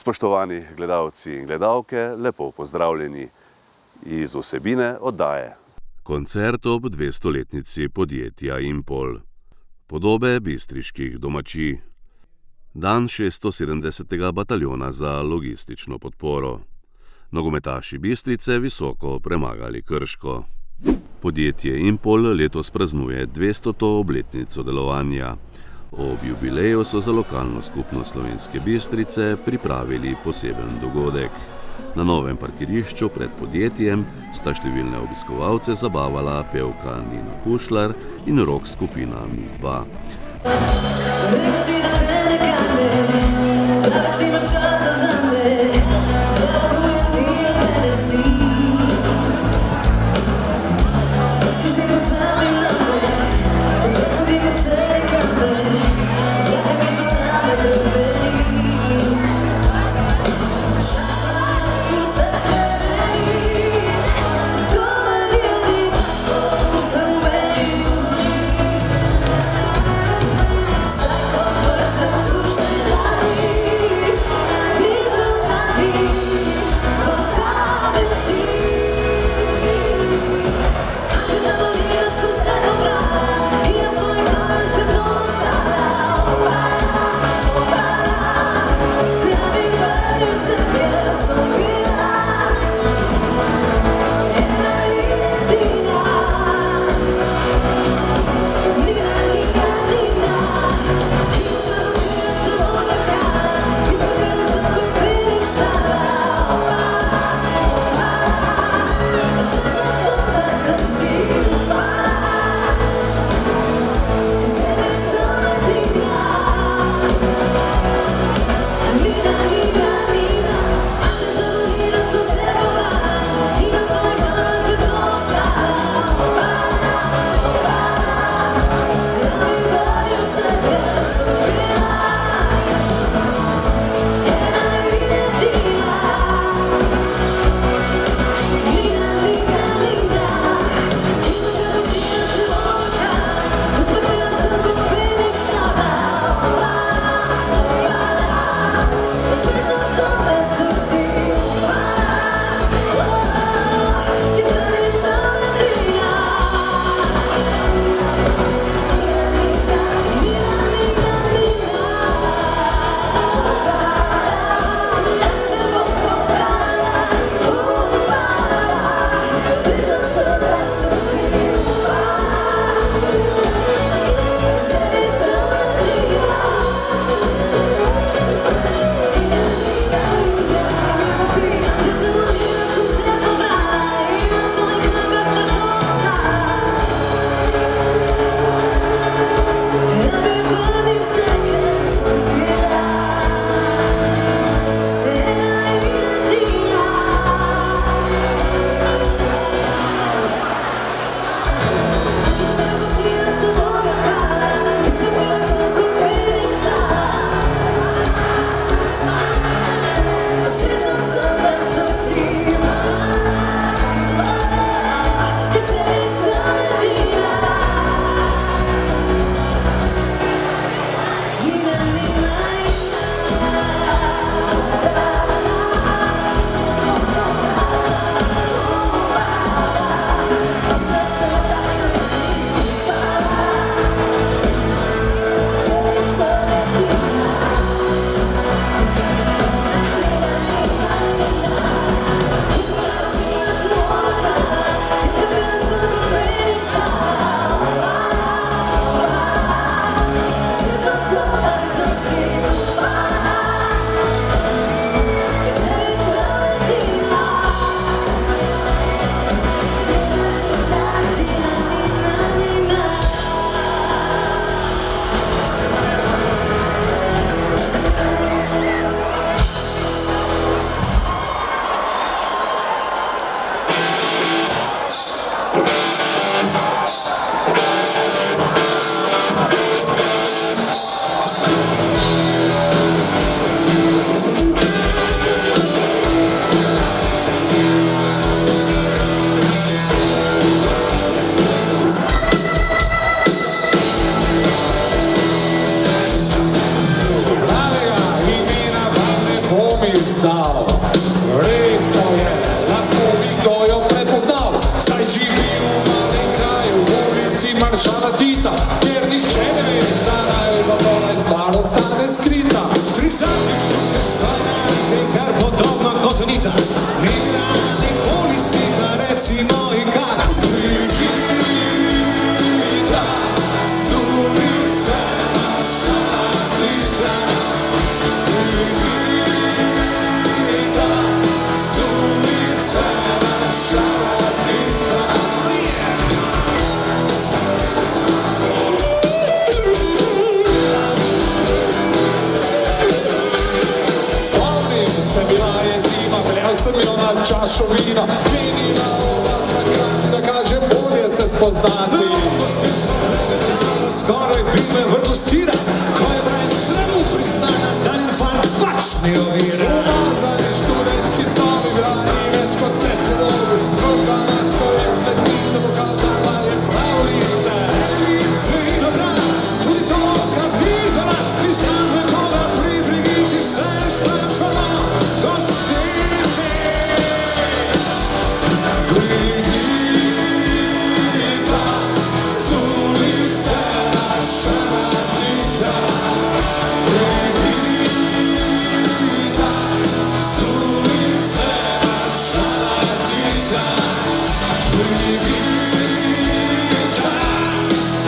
Spoštovani gledalci in gledalke, lepo pozdravljeni iz vsebine oddaje. Koncert ob 200-letnici podjetja Impol. Podobe bistriških domačij. Dan 670. bataljona za logistično podporo. Nogometaši Bistrice visoko premagali Krško. Podjetje Impol letos praznuje 200. obletnico delovanja. Ob jubileju so za lokalno skupnost Slovenske Bistrice pripravili poseben dogodek. Na novem parkirišču pred podjetjem sta številne obiskovalce zabavala pevka Nina Pušlar in rock skupina Mi2. maršala Tita, ker nihče ne ve, za najbolj stvar ostane skrita. Tri zadnjič sanja nekaj podobno kot Anita, ni bila nikoli sita, recimo Ikana. Brigita, sulice maršala Tita, Brigita, sulice maršala Tita. Sem jo na čašo vina, menila ova zakaj, da kaže bolje se spoznati. Neumnosti smo skoraj bi me vrtostira, ko je brez sramu priznana, da en fant pač ni ovira. Umazani študentski sobi, brani več kot se sklobi, roka na skole svetnice pokazala je prav lice. Lice in obraz, tudi to, kar ni za nas, priznane to, da pri Brigiti se je splačalo gostiti. Brigita, sulice maršala Tita, Brigita, sulice maršala Tita, Brigita,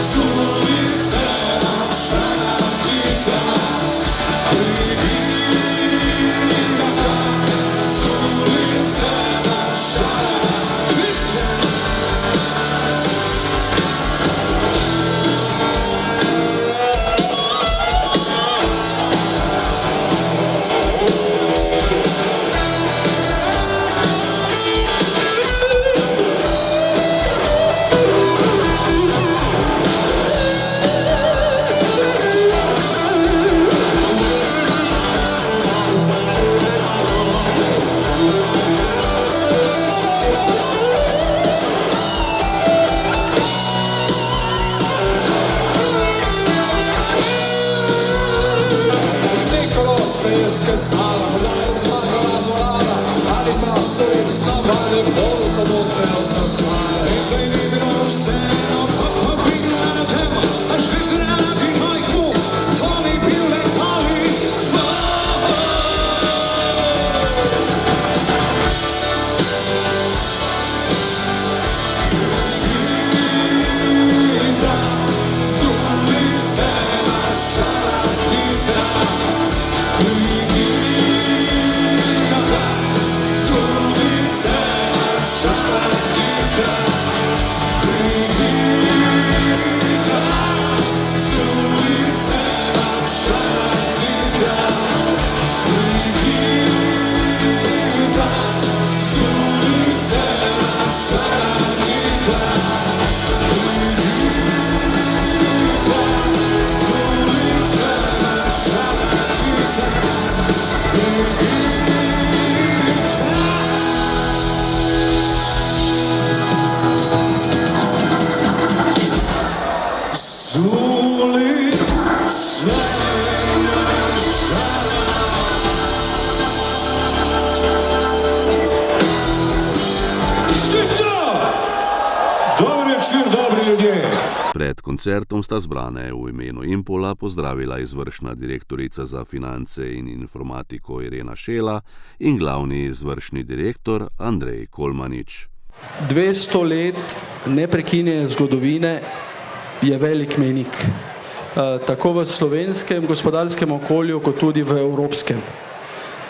sulice maršala Tita, Brigita, sulice maršala Tita. Nikolo se je skesala, da je zmagala morala, ali pa so res navale bolj hodotne od nasmale. In da ni bilo vseeno, pa bila na tema, a že zradi mojih muk, to ni bil nekoli slava. Brigita, sulice maršala Tita, Brigita, sulice maršala Tita, Brigita, sulice maršala Tita, Brigita, sulice maršala Tita, Brigita, sulice maršala Tita, Brigita. Dober večer, dobri ljudje. Pred koncertom sta zbrane v imenu Impola pozdravila izvršna direktorica za finance in informatiko Irena Šela in glavni izvršni direktor Andrej Kolmanič. 200 let neprekinjene zgodovine je velik mejnik, tako v slovenskem gospodarskem okolju, kot tudi v evropskem.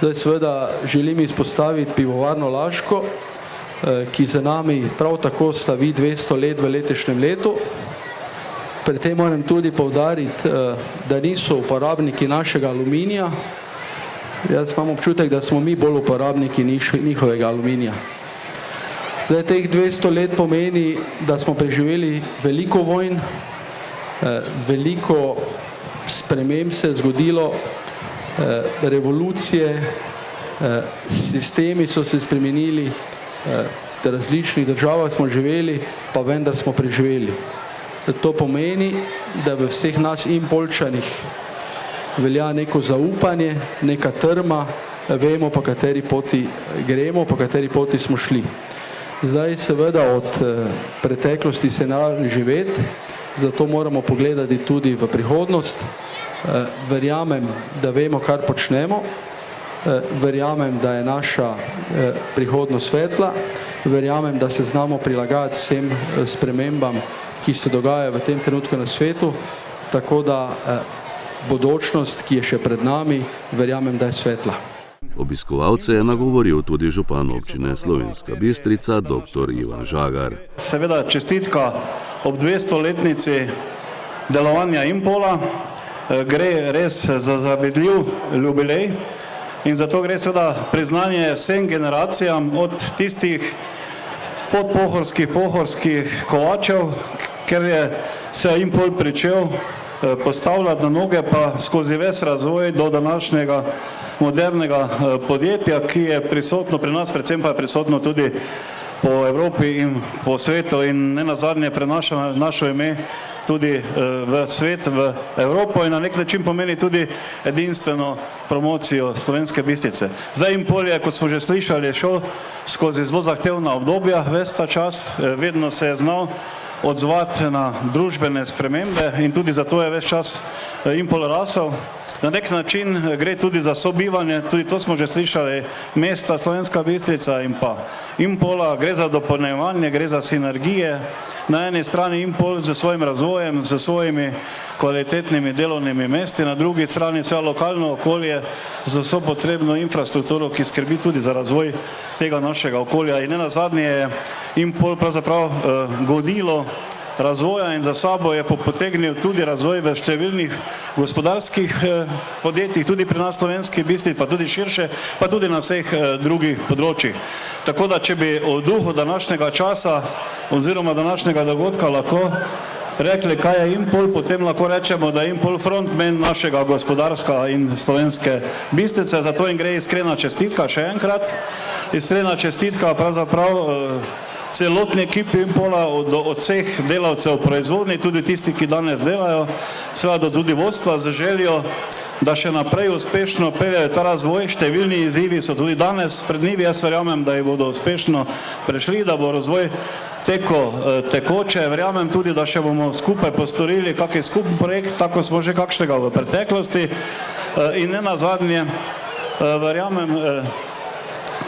Zdaj seveda želim izpostaviti pivovarno Laško, ki za nami prav tako slavi 200 let v letošnjem letu. Pri tem moram tudi poudariti, da niso uporabniki našega aluminija. Jaz imam občutek, da smo mi bolj uporabniki njihovega aluminija. Zdaj, teh 200 let pomeni, da smo preživeli veliko vojn, veliko sprememb se je zgodilo, revolucije, sistemi so se spremenili, v različnih državah smo živeli, pa vendar smo preživeli. To pomeni, da v vseh nas Impoljčanih velja neko zaupanje, neka trma, vemo, po kateri poti gremo, po kateri poti smo šli. Zdaj seveda od preteklosti se ne da živeti, zato moramo pogledati tudi v prihodnost. Verjamem, da vemo, kar počnemo, verjamem, da je naša prihodnost svetla, verjamem, da se znamo prilagajati vsem spremembam, ki se dogajajo v tem trenutku na svetu, tako da bodočnost, ki je še pred nami, verjamem, da je svetla. Obiskovalce je nagovoril tudi župan občine Slovenska Bistrica, dr. Ivan Žagar. Seveda čestitka ob 200-letnici delovanja Impola. Gre res za zavidljiv jubilej in zato gre seveda priznanje vsem generacijam od tistih pohorskih kovačev, ker je se Impol pričel postavljati na noge pa skozi ves razvoj do današnjega modernega podjetja, ki je prisotno pri nas, predvsem pa je prisotno tudi po Evropi in po svetu in nenazadnje prenaša našo ime tudi v svet, v Evropo in na nek način pomeni tudi edinstveno promocijo Slovenske Bistrice. Zdaj Impol je, kot smo že slišali, šel skozi zelo zahtevna obdobja ves ta čas, vedno se je znal odzvati na družbene spremembe in tudi zato je ves čas Impol rasel. Na nek način gre tudi za sobivanje, tudi to smo že slišali, mesta Slovenska Bistrica in pa Impola, gre za dopolnjevanje, gre za sinergije. Na eni strani Impol z svojim razvojem, z svojimi kvalitetnimi delovnimi mesti, na drugi strani vse lokalno okolje z vso potrebno infrastrukturo, ki skrbi tudi za razvoj tega našega okolja. In nenazadnje je Impol pravzaprav vodilo razvoja in za sabo je potegnil tudi razvoj v številnih gospodarskih podjetjih, tudi pri nas Slovenski Bistrici, pa tudi širše, pa tudi na vseh drugih področjih. Tako da, če bi o duhu današnjega časa oziroma današnjega dogodka lahko rekli, kaj je Impol, potem lahko rečemo, da je Impol frontman našega gospodarstva in Slovenske Bistrice, zato jim gre iskrena čestitka še enkrat. Iskrena čestitka pravzaprav celotni ekipi Impola, od vseh delavcev proizvodnji, tudi tisti, ki danes delajo, seveda tudi vodstva z željo, da še naprej uspešno peljejo ta razvoj. Številni izzivi so tudi danes pred njimi, jaz verjamem, da jih bodo uspešno prešli, da bo razvoj tekoče. Verjamem tudi, da še bomo skupaj postorili kakšen skupen projekt, tako smo že kakšnega v preteklosti. In nenazadnje verjamem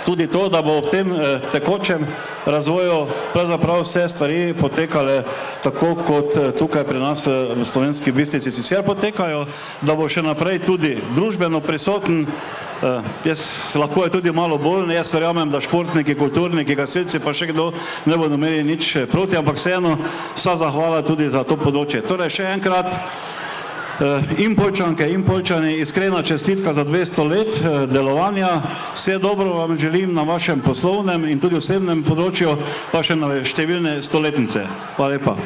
tudi to, da bo ob tem tekočem razvoju pravzaprav vse stvari potekale tako, kot tukaj pri nas v Slovenski Bistrici sicer potekajo, da bo še naprej tudi družbeno prisoten. Lahko je tudi malo bolj, jaz verjamem, da športniki, kulturniki, gasilci pa še kdo ne bodo imeli nič proti, ampak vseeno vsa zahvala tudi za to področje. Torej še enkrat Impolčanke, Impolčani, iskrena čestitka za 200 let delovanja. Vse dobro vam želim na vašem poslovnem in tudi osebnem področju, pa še na številne stoletnice. Hvala lepa.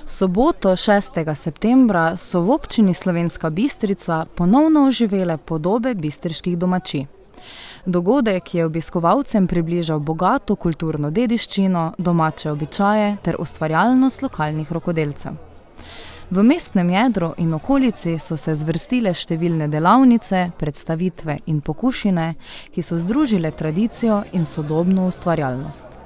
Soboto 6. septembra so v občini Slovenska Bistrica ponovno oživele podobe bistriških domačij. Dogodek je obiskovalcem približal bogato kulturno dediščino, domače običaje ter ustvarjalnost lokalnih rokodelcev. V mestnem jedru in okolici so se zvrstile številne delavnice, predstavitve in pokušine, ki so združile tradicijo in sodobno ustvarjalnost.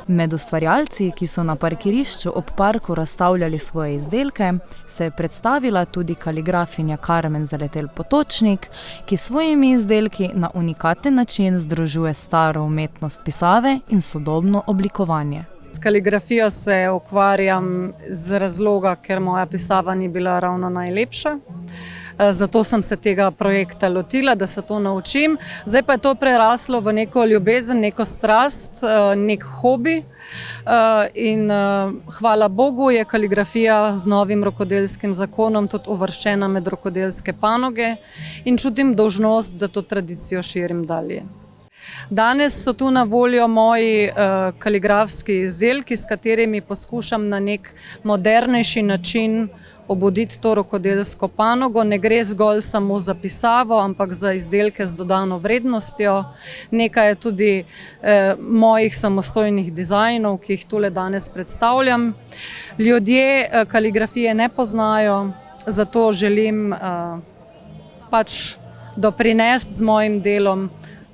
Med ustvarjalci, ki so na parkirišču ob parku razstavljali svoje izdelke, se je predstavila tudi kaligrafinja Karmen Zaletel Potočnik, ki s svojimi izdelki na unikaten način združuje staro umetnost pisave in sodobno oblikovanje. S kaligrafijo se ukvarjam z razloga, ker moja pisava ni bila ravno najlepša. Zato sem se tega projekta lotila, da se to naučim. Zdaj pa je to preraslo v neko ljubezen, neko strast, nek hobi. In hvala Bogu je kaligrafija z novim rokodelskim zakonom tudi uvrščena med rokodelske panoge in čutim dolžnost, da to tradicijo širim dalje. Danes so tu na voljo moji kaligrafski izdelki, s katerimi poskušam na nek modernejši način obuditi to rokodelsko panogo. Ne gre zgolj samo za pisavo, ampak za izdelke z dodano vrednostjo. Nekaj je tudi mojih samostojnih dizajnov, ki jih tule danes predstavljam. Ljudje kaligrafije ne poznajo, zato želim doprinesti z mojim delom,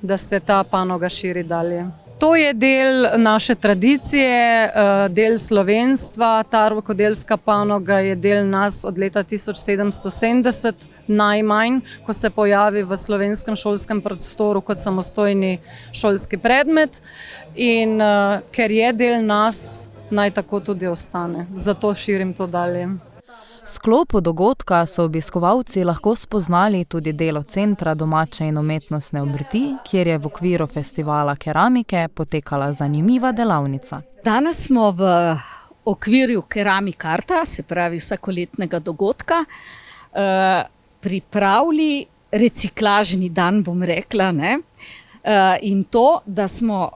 da se ta panoga širi dalje. To je del naše tradicije, del slovenstva. Ta rokodelska panoga je del nas od leta 1770 najmanj, ko se pojavi v slovenskem šolskem prostoru kot samostojni šolski predmet. In ker je del nas, naj tako tudi ostane. Zato širim to dalje. V sklopu dogodka so obiskovalci lahko spoznali tudi delo Centra domače in umetnostne obrti, kjer je v okviru festivala keramike potekala zanimiva delavnica. Danes smo v okviru Keramikarta, se pravi vsakoletnega dogodka, pripravili reciklažni dan, bom rekla, ne? In to, da smo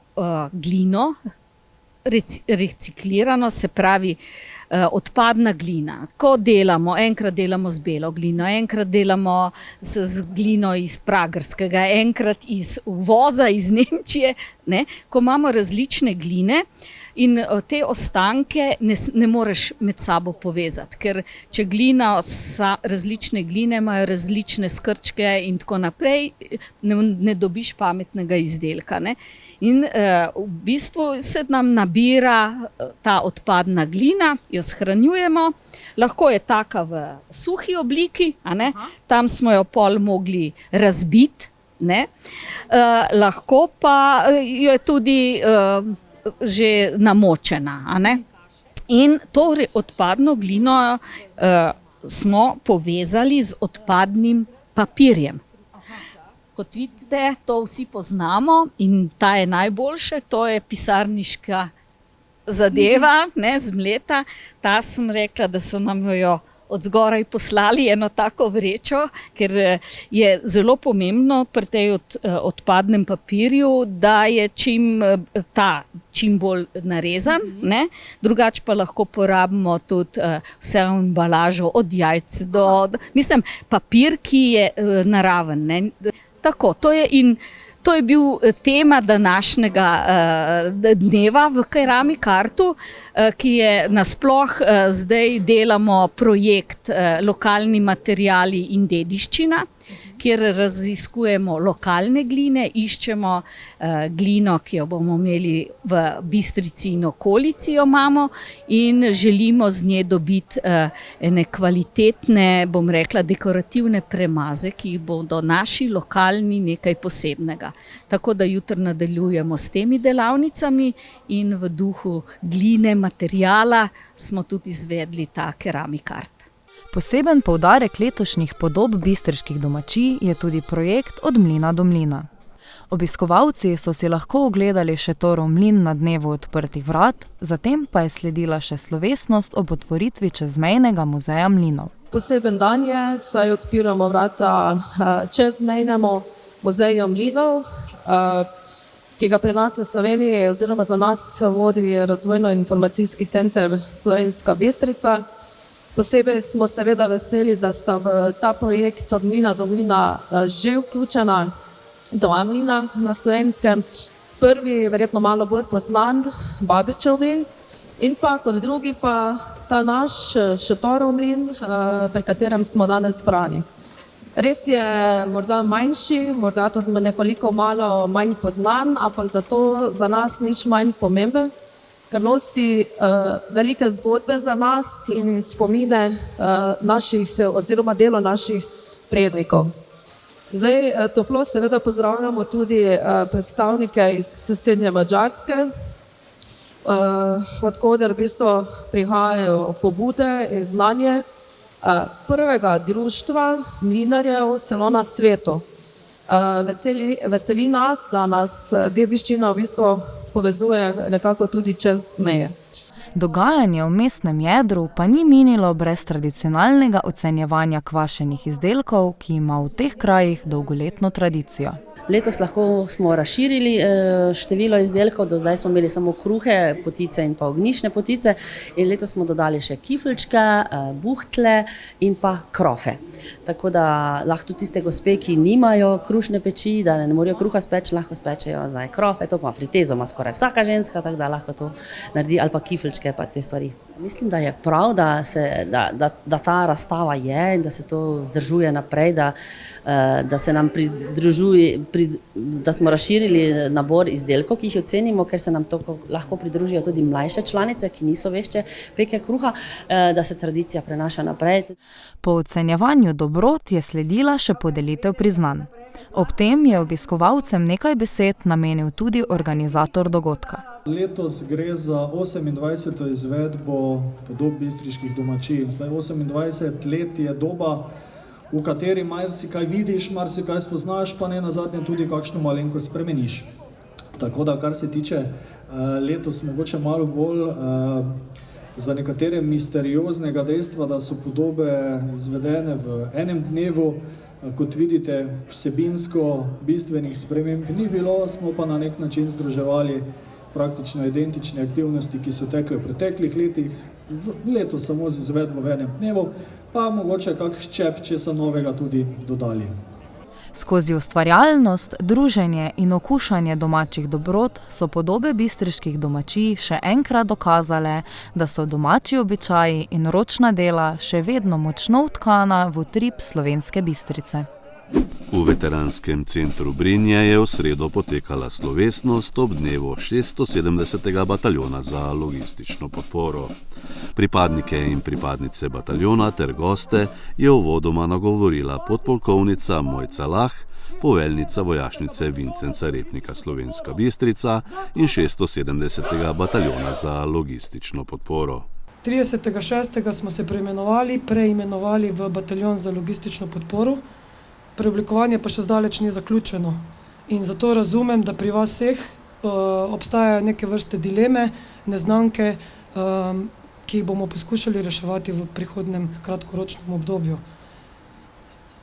glino reciklirano, se pravi odpadna glina. Ko delamo, enkrat delamo z belo glino, enkrat delamo z glino iz pragerskega, enkrat iz uvoza iz Nemčije, ne? Ko imamo različne gline in te ostanke ne moreš med sabo povezati, ker če različne gline imajo različne skrčke in tako naprej, ne dobiš pametnega izdelka, ne? In v bistvu se nam nabira ta odpadna glina, jo shranjujemo, lahko je taka v suhi obliki, a ne? Tam smo jo pol mogli razbiti, ne? Lahko pa jo je tudi že namočena, a ne? In to odpadno glino smo povezali z odpadnim papirjem. Kot vidite, to vsi poznamo in ta je najboljše, to je pisarniška zadeva, ne, z mleta. Ta sem rekla, da so nam jo od zgoraj poslali eno tako vrečo, ker je zelo pomembno pri tej odpadnem papirju, da je čim bolj narezan, ne? Drugače pa lahko porabimo tudi vse embalažo od jajc do, mislim, papir, ki je naraven, ne? Tako, to je bil tema današnjega dneva v Keramikartu, ki je nasploh zdaj delamo projekt Lokalni materiali in dediščina, kjer raziskujemo lokalne gline, iščemo glino, ki jo bomo imeli v Bistrici in okolici jo imamo in želimo z nje dobiti ene kvalitetne, bom rekla, dekorativne premaze, ki bodo naši lokalni nekaj posebnega. Tako da jutri nadaljujemo s temi delavnicami in v duhu gline, materijala smo tudi izvedli ta Keramikart. Poseben poudarek letošnjih podob bistriških domačij je tudi projekt Od mlina do mlina. Obiskovalci so si lahko ogledali še Torov mlin na dnevu odprtih vrat, zatem pa je sledila še slovesnost ob otvoritvi čezmejnega muzeja mlinov. Poseben dan je, saj odpiramo vrata čezmejnemu muzeju mlinov, ki ga pri nas v Sloveniji oziroma za nas vodi Razvojno-informacijski center Slovenska Bistrica. Posebej smo seveda veseli, da sta v ta projekt Od mlina do mlina že vključena dva mlina na Slovenskem. Prvi, verjetno malo bolj poznan, Babičev mlin, in pa kot drugi pa ta naš Šotorov mlin, pri katerem smo danes zbrani. Res je morda manjši, morda tudi nekoliko malo manj poznan, ampak zato za nas nič manj pomemben, ker nosi velike zgodbe za nas in spomine naših oziroma delo naših prednikov. Zdaj toplo seveda pozdravljamo tudi predstavnike iz sosednje Madžarske, odkoder v bistvu prihajajo pobude in znanje prvega društva mlinarjev celo na svetu. Veseli nas, da nas dediščina v bistvu povezuje nekako tudi čez meje. Dogajanje v mestnem jedru pa ni minilo brez tradicionalnega ocenjevanja kvašenih izdelkov, ki ima v teh krajih dolgoletno tradicijo. Letos lahko smo razširili število izdelkov, do zdaj smo imeli samo kruhe, potice in pa ognjišne potice in letos smo dodali še kifeljčke, buhtle in pa krofe. Tako da lahko tudi tiste gospe, ki nimajo krušne peči, da ne morejo kruha speči, lahko spečejo zdaj krofe, to pa fritezo ima skoraj vsaka ženska, tako da lahko to naredi, ali pa kifeljčke, pa te stvari Mislim, da je prav, da ta razstava je in da se to zdržuje naprej, da se nam pridružuje, da smo razširili nabor izdelkov, ki jih ocenimo, ker se nam to lahko pridružijo tudi mlajše članice, ki niso vešče peke kruha, da se tradicija prenaša naprej. Po ocenjevanju dobrot je sledila še podelitev priznanj. Ob tem je obiskovalcem nekaj besed namenil tudi organizator dogodka. Letos gre za 28. izvedbo podob bistriških domačij. Zdaj 28 let je doba, v kateri marsikaj vidiš, marsikaj spoznaš, pa ne nazadnje tudi kakšno malenkost spremeniš. Tako da, kar se tiče letos mogoče malo bolj za nekatere misterioznega dejstva, da so podobe izvedene v enem dnevu, kot vidite, vsebinsko bistvenih sprememb ni bilo, smo pa na nek način združevali praktično identične aktivnosti, ki so tekle v preteklih letih, letos samo z izvedbo v enem dnevu, pa mogoče kak ščep česa novega tudi dodali. Skozi ustvarjalnost, druženje in okušanje domačih dobrot so podobe bistriških domačij še enkrat dokazale, da so domači običaji in ročna dela še vedno močno vtkana v utrip Slovenske Bistrice. V veteranskem centru Brinje je v sredo potekala slovesnost ob dnevu 670. bataljona za logistično podporo. Pripadnike in pripadnice bataljona ter goste je uvodoma nagovorila podpolkovnica Mojca Lah, poveljnica vojašnice Vincenca Repnika Slovenska Bistrica in 670. bataljona za logistično podporo. 30.6. smo se preimenovali v bataljon za logistično podporo. Preoblikovanje pa še zdaleč ni zaključeno in zato razumem, da pri vas vseh obstajajo neke vrste dileme, neznanke, ki jih bomo poskušali reševati v prihodnem kratkoročnem obdobju.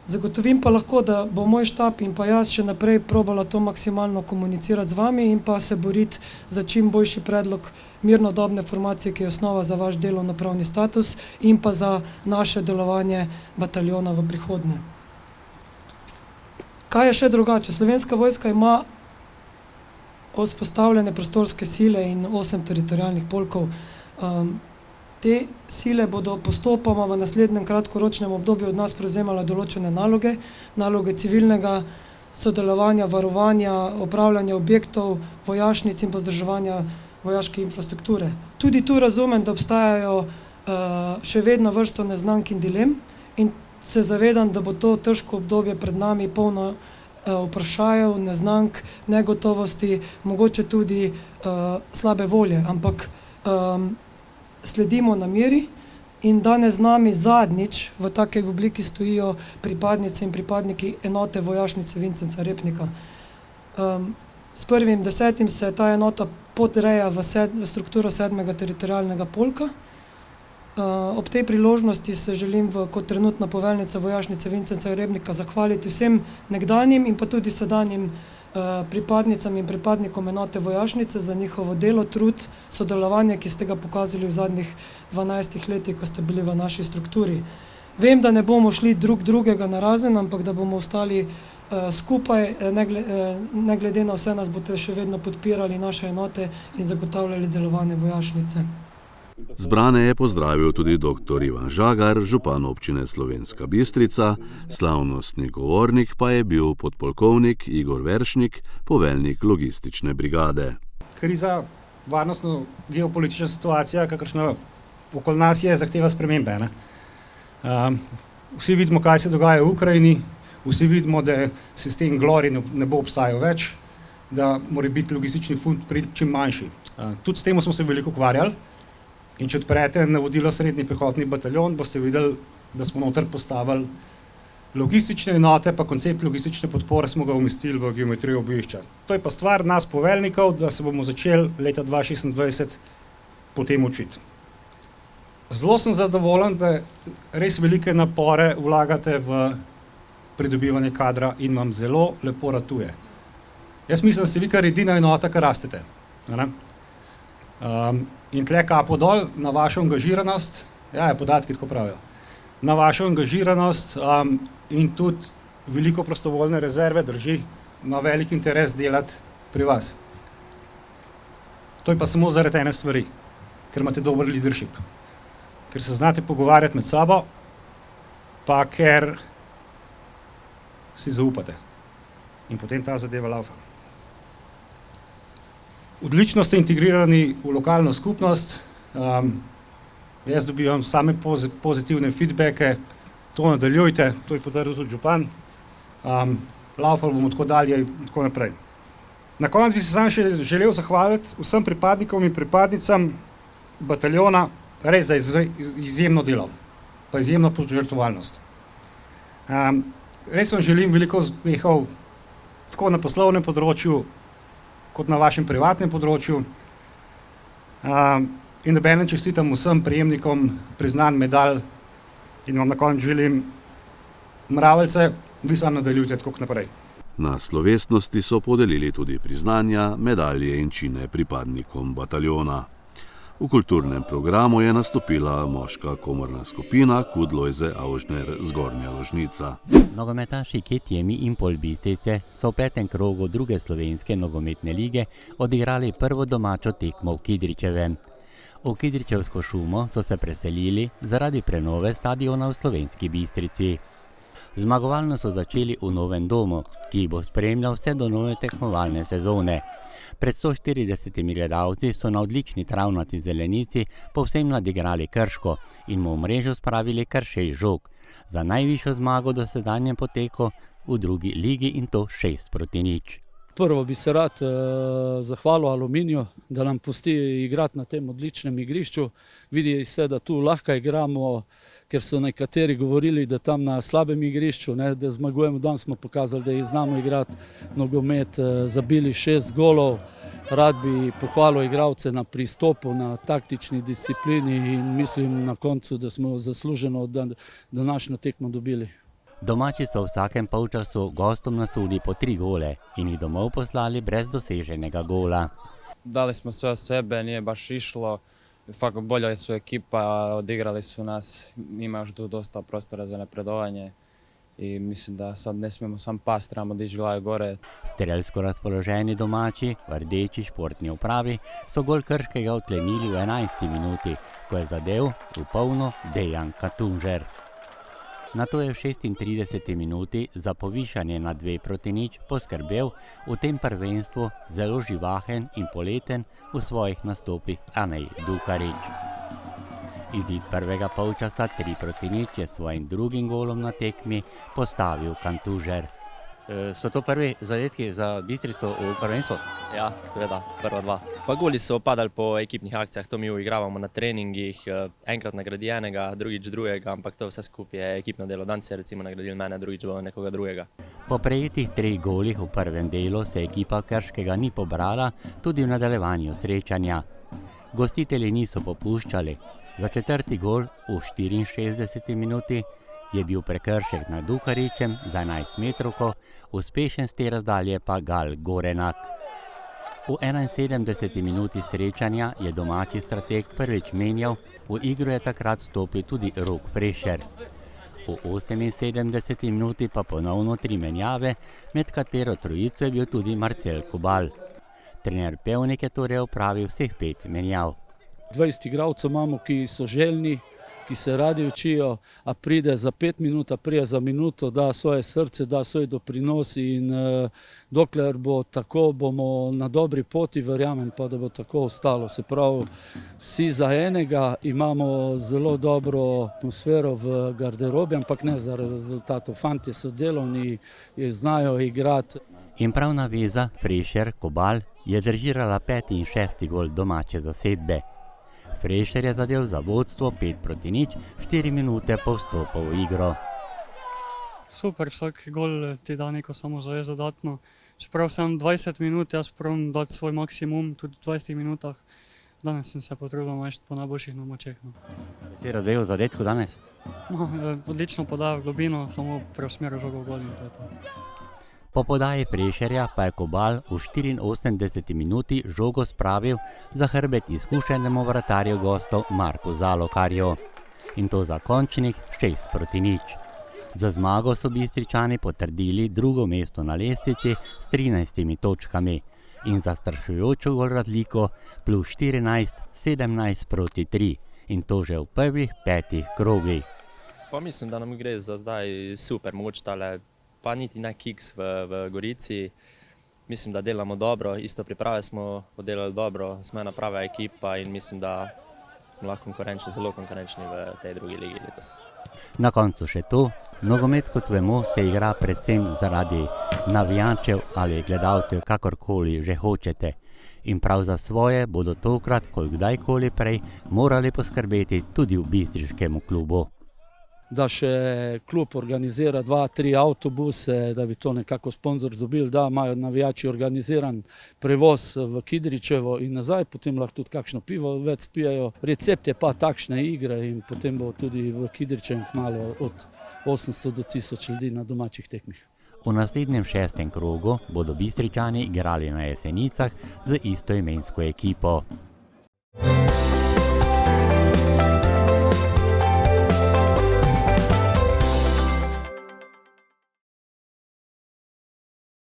Zagotovim pa lahko, da bo moj štab in pa jaz še naprej probala to maksimalno komunicirati z vami in pa se boriti za čim boljši predlog mirnodobne formacije, ki je osnova za vaš delovnopravni status in pa za naše delovanje bataljona v prihodnje. Kaj je še drugače? Slovenska vojska ima vzpostavljene prostorske sile in 8 teritorialnih polkov. Te sile bodo postopoma v naslednjem kratkoročnem obdobju od nas prevzemale določene naloge, naloge civilnega sodelovanja, varovanja, upravljanja objektov, vojašnic in vzdrževanja vojaške infrastrukture. Tudi tu razumem, da obstajajo še vedno vrsto neznank in dilem in se zavedam, da bo to težko obdobje pred nami polno vprašajev, neznank, negotovosti, mogoče tudi slabe volje, ampak sledimo nameri in danes z nami zadnjič v takej obliki stojijo pripadnice in pripadniki enote vojašnice Vincenca Repnika. S 1.10. se ta enota podreja v strukturo 7. teritorialnega polka. Ob tej priložnosti se želim kot trenutna poveljnica vojašnice Vincenca Repnika zahvaliti vsem nekdanjim in pa tudi sedanjim pripadnicam in pripadnikom enote vojašnice za njihovo delo, trud, sodelovanje, ki ste ga pokazali v zadnjih 12 letih, ko ste bili v naši strukturi. Vem, da ne bomo šli drug drugega narazen, ampak da bomo ostali skupaj, ne glede na vse nas boste še vedno podpirali naše enote in zagotavljali delovanje vojašnice. Zbrane je pozdravil tudi dr. Ivan Žagar, župan občine Slovenska Bistrica, slavnostni govornik pa je bil podpolkovnik Igor Veršnik, poveljnik logistične brigade. Kriza, varnostno geopolitična situacija, kakršna okoli nas je, zahteva spremembe. Vsi vidimo, kaj se dogaja v Ukrajini, vsi vidimo, da sistem Glori ne bo obstajal več, da mora biti logistični footprint čim manjši. Tudi s tem smo se veliko ukvarjali. In če odprete navodilo srednji pehotni bataljon, boste videli, da smo noter postavili logistične enote, pa koncept logistične podpore smo ga umestili v geometrijo bojišča. To je pa stvar nas poveljnikov, da se bomo začeli leta 2026 potem učiti. Zelo sem zadovoljen, da res velike napore vlagate v pridobivanje kadra in vam zelo lepo ratuje. Jaz mislim, da ste vi kar edina enota, kar rastete. In tle kapo dol na vašo angažiranost, podatki tako pravijo, na vašo angažiranost in tudi veliko prostovoljne rezerve drži, ima velik interes delati pri vas. To je pa samo zaradi ene stvari, ker imate dober leadership. ker se znate pogovarjati med sabo, pa ker si zaupate. In potem ta zadeva laufa. Odlično ste integrirani v lokalno skupnost. Jaz dobivam same pozitivne feedbacke, to nadaljujte, to je potrdil tudi župan. Laufali bomo tako dalje in tako naprej. Na koncu bi se sam še želel zahvaliti vsem pripadnikom in pripadnicam bataljona res za izjemno delo, pa izjemno požrtvovalnost. Res vam želim veliko uspehov tako na poslovnem področju, kot na vašem privatnem področju. In obenem čestitam vsem prejemnikom priznanj medalj in vam na koncu želim mravljce, vi sam nadaljujte tako naprej. Na slovesnosti so podelili tudi priznanja, medalje in čine pripadnikom bataljona. V kulturnem programu je nastopila moška komorna skupina Kudlojze Aužner Zgornja Ložnica. Nogometaši Ketjemi in Impol Bistrice so v 5. krogu druge slovenske nogometne lige odigrali prvo domačo tekmo v Kidričevem. V Kidričevsko šumo so se preselili zaradi prenove stadiona v Slovenski Bistrici. Zmagovalno so začeli v novem domu, ki bo spremljal vse do nove tekmovalne sezone. Pred 140 gledalci so na odlični travnati zelenici povsem nadigrali Krško in mu v mrežo spravili kar 6 žog. Za najvišjo zmago do sedanjem poteku v drugi ligi in to 6-0. Prvo bi se rad zahvalil Aluminiju, da nam pusti igrati na tem odličnem igrišču. Vidi se, da tu lahko igramo, ker so nekateri govorili, da tam na slabem igrišču, da zmagujemo. Danes smo pokazali, da znamo igrati nogomet, zabili 6 golov. Rad bi pohvalil igralce na pristopu, na taktični disciplini in mislim na koncu, da smo zasluženo današnjo tekmo dobili. Domači so v vsakem polčasu gostom nasuli po 3 gole in jih domov poslali brez doseženega gola. Dali smo sve od sebe, nije baš išlo. Fakt bolja su ekipa, odigrali su nas, ima još tu dosta prostora za napredovanje i mislim da sad ne smijemo sam past, trebamo dići glave gore. Strelsko razpoloženi domači v rdeči športni upravi so gol Krškega odklenili v 11. minuti, ko je zadev v polno Dejan Katunžer. Nato je v 36. minuti za povišanje na 2-0 poskrbel v tem prvenstvu zelo živahen in poleten v svojih nastopih Anej Dukarič. Izid prvega polčasa 3-0 je svojim drugim golom na tekmi postavil Kantužer. So to prvi zadetki za Bistrico v prvenstvu? Ja, seveda, prva 2. Pa goli so padali po ekipnih akcijah, to mi uigravamo na treningih, enkrat nagradi enega, drugič drugega, ampak to vse skupaj je ekipno delo. Danes je recimo nagradil mene, drugič bo nekoga drugega. Po prejetih 3 golih v prvem delu se ekipa Krškega ni pobrala tudi v nadaljevanju srečanja. Gostitelji niso popuščali. Za 4. gol v 64. minuti je bil prekršek nad Dukaričem za 11 metrovko, uspešen z te razdalje pa Gal Gorenak. V 71. minuti srečanja je domači strateg prvič menjal, v igro je takrat stopil tudi Rok Frešer. V 78. minuti pa ponovno 3 menjave, med katero trojico je bil tudi Marcel Kobal. Trener Pevnik je torej opravil vseh 5 menjav. 20 igralcev imamo, ki so željni, ki se radi učijo, a pride za 5 minut, a pride za minuto, da svoje srce, da svoj doprinos in dokler bo tako, bomo na dobri poti, verjamem pa, da bo tako ostalo. Se pravi, vsi za enega, imamo zelo dobro atmosfero v garderobi, ampak ne za rezultatov. Fantje so delovni, znajo igrati. In prav naveza Frešer Kobal je zrežirala 5. in 6. gol domače zasedbe. Frešer je zadel za vodstvo 5-0, 4 minute po vstopu v igro. Super, vsak gol ti da neko samozavest dodatno. Čeprav sem 20 minut, jaz pravim dati svoj maksimum, tudi v 20 minutah. Danes sem se potrudil najti po najboljših močeh. Si razvejal zadetku danes? Odlično podajal v globino, samo preusmeril žogo v gol in to je to. Po podaji Frešerja pa je Kobal v 84. minuti žogo spravil za hrbet izkušenemu vratarju gostov Marku Zalokarju. In to za končnik 6-0. Za zmago so Bistričani potrdili drugo mesto na lestvici s 13 točkami in zastrašujočo gol razliko plus 14, 17-3 in to že v prvih 5 krogih. Pa mislim, da nam gre za zdaj super moč, tale, pa niti ne kiks v Gorici. Mislim, da delamo dobro, isto priprave smo oddelali dobro, smo ena prava ekipa in mislim, da smo lahko konkurenčni, zelo konkurenčni v tej drugi ligi letos. Na koncu še to, nogomet, kot vemo, se igra predvsem zaradi navijačev ali gledalcev, kakorkoli že hočete. In prav za svoje bodo tokrat, kot kdajkoli prej, morali poskrbeti tudi v bistriškem klubu. Da še klub organizira 2-3 avtobuse, da bi to nekako sponzor dobili, da imajo navijači organiziran prevoz v Kidričevo in nazaj, potem lahko tudi kakšno pivo več spijajo. Recept je pa takšne igre in potem bo tudi v Kidričevem malo od 800 do 1000 ljudi na domačih tekmih. V naslednjem 6. krogu bodo Bistričani igrali na Jesenicah z istoimensko ekipo.